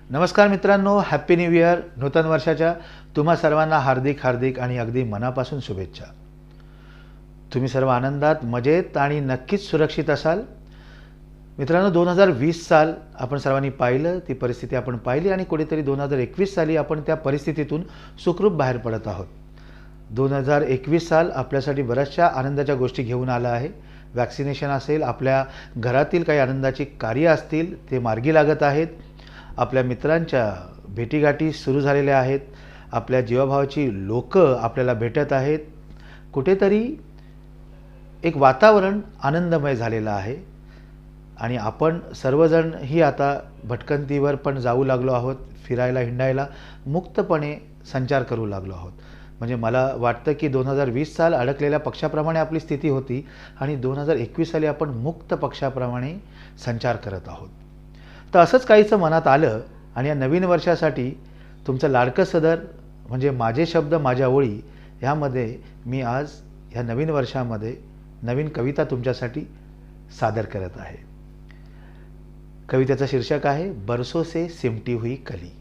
नमस्कार मित्रांनो, happy new year. नूतन वर्षाच्या तुम्हा सर्वांना हार्दिक हार्दिक आणि अगदी मनापासून शुभेच्छा. तुम्ही सर्व आनंदात, मजेत आणि नक्कीच सुरक्षित असाल. मित्रांनो, 2020 साल आपण सर्वांनी पाहिलं, ती परिस्थिती आपण पाहिली आणि कुठेतरी 2021 साली आपण त्या परिस्थितीतून सुखरूप बाहेर पडत आहोत. 2021 साल आपल्यासाठी बऱ्याचशा आनंदाच्या गोष्टी घेऊन आला आहे. वॅक्सिनेशन असेल, आपल्या घरातील काही आनंदाची कार्य असतील ते मार्गी लागत आहेत. आपल्या मित्रांच्या भेटीगाठी सुरू झालेल्या आहेत. आपल्या जीवाभावाची लोक आपल्याला भेटत आहेत. कुठेतरी एक वातावरण आनंदमय झालेलं आहे आणि आपण सर्वजण ही आता भटकंतीवर पण जाऊ लागलो आहोत. फिरायला हिंडायला मुक्तपणे संचार करू लागलो आहोत. म्हणजे मला वाटतं की 2020 साल अडकलेल्या पक्षाप्रमाणे आपली स्थिती होती आणि 2021 साली आपण मुक्त पक्षाप्रमाणे संचार करत आहोत. तर असंच काहीचं मनात आलं आणि या नवीन वर्षासाठी तुमचं लाडकं सदर म्हणजे माझे शब्द माझ्या ओळी ह्यामध्ये मी आज ह्या नवीन वर्षामध्ये नवीन कविता तुमच्यासाठी सादर करत आहे. कवितेचं शीर्षक आहे बरसों से सिमटी हुई कली.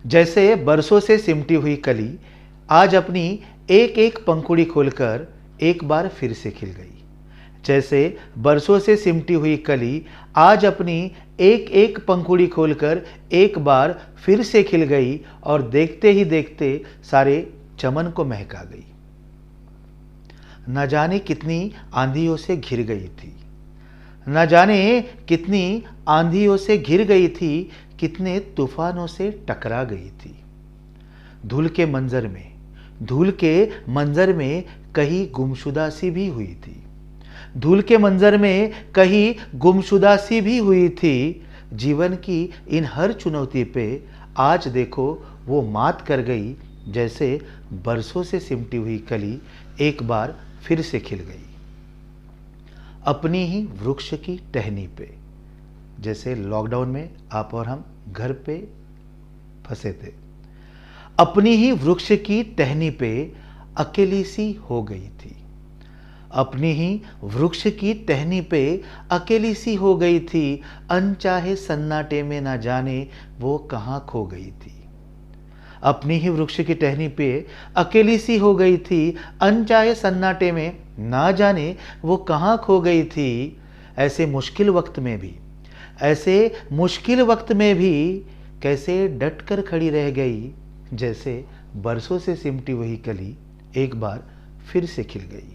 जैसे बरसों से सिमटी हुई कली आज अपनी एक एक पंखुड़ी खोलकर एक बार फिर से खिल गई. जैसे बरसों से सिमटी हुई कली आज अपनी एक एक पंखुड़ी खोलकर एक बार फिर से खिल गई और देखते ही देखते सारे चमन को महका गई. न जाने कितनी आंधियों से घिर गई थी, न जाने कितनी आंधियों से घिर गई थी, कितने तूफानों से टकरा गई थी. धूल के मंजर में कहीं गुमशुदा सी भी हुई थी. धूल के मंजर में कहीं गुमशुदा सी भी हुई थी. जीवन की इन हर चुनौती पे आज देखो वो मात कर गई. जैसे बरसों से सिमटी हुई कली एक बार फिर से खिल गई. अपनी ही वृक्ष की टहनी पे, जैसे लॉकडाउन में आप और हम घर पे फंसे थे, अपनी ही वृक्ष की टहनी पे अकेली सी हो गई थी. अपनी ही वृक्ष की टहनी पे अकेली सी हो गई थी. अनचाहे सन्नाटे में ना जाने वो कहाँ खो गई थी. अपनी ही वृक्ष की टहनी पे अकेली सी हो गई थी. अनचाहे सन्नाटे में ना जाने वो कहाँ खो गई थी. ऐसे मुश्किल वक्त में भी कैसे डट कर खड़ी रह गई. जैसे बरसों से सिमटी हुई कली एक बार फिर से खिल गई.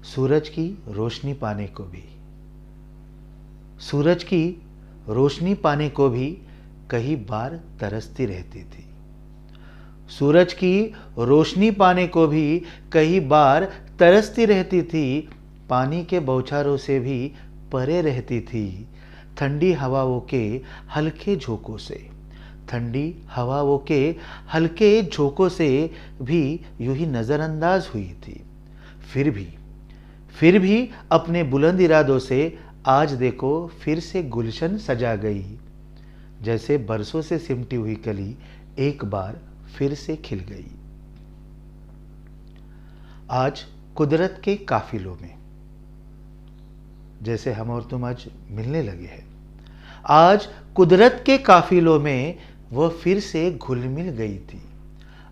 सूरज की रोशनी पाने को भी कई बार तरसती रहती थी. सूरज की रोशनी पाने को भी कई बार तरसती रहती थी. पानी के बौछारों से भी परे रहती थी. ठंडी हवाओं के हल्के झोंकों से भी यूं ही नज़रअंदाज हुई थी. फिर भी अपने बुलंद इरादों से आज देखो फिर से गुलशन सजा गई. जैसे बरसों से सिमटी हुई कली एक बार फिर से खिल गई. आज कुदरत के काफिलों में, जैसे हम और तुम आज मिलने लगे हैं, आज कुदरत के काफिलों में वह फिर से घुल मिल गई थी.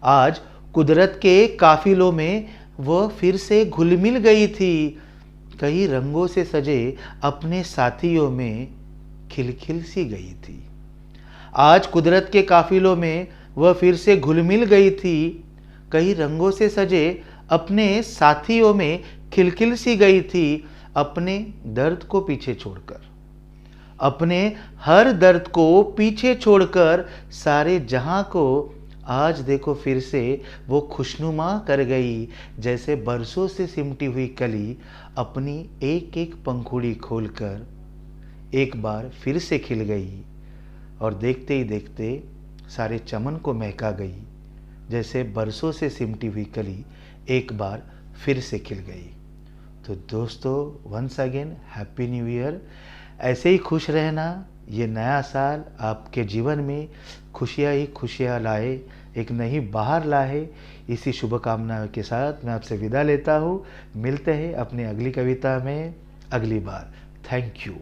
आज कुदरत के काफिलों में वह फिर से घुल मिल गई थी. कई रंगों से सजे अपने साथियों में खिलखिल सी गई थी. आज कुदरत के काफिलों में वह फिर से घुल मिल गई थी. कई रंगों से सजे अपने साथियों में खिलखिल सी गई थी. अपने दर्द को पीछे छोड़कर, अपने हर दर्द को पीछे छोड़कर सारे जहां को आज देखो फिर से वो खुशनुमा कर गई. जैसे बरसों से सिमटी हुई कली अपनी एक एक पंखुड़ी खोलकर एक बार फिर से खिल गई और देखते ही देखते सारे चमन को महका गई. जैसे बरसों से सिमटी हुई कली एक बार फिर से खिल गई. तो दोस्तों, once again happy new year. ऐसे ही खुश रहना. ये नया साल आपके जीवन में खुशियाँ ही खुशियाँ लाए, एक नई बहार लाए. इसी शुभकामनाओं के साथ मैं आपसे विदा लेता हूँ. मिलते हैं अपनी अगली कविता में अगली बार. Thank you.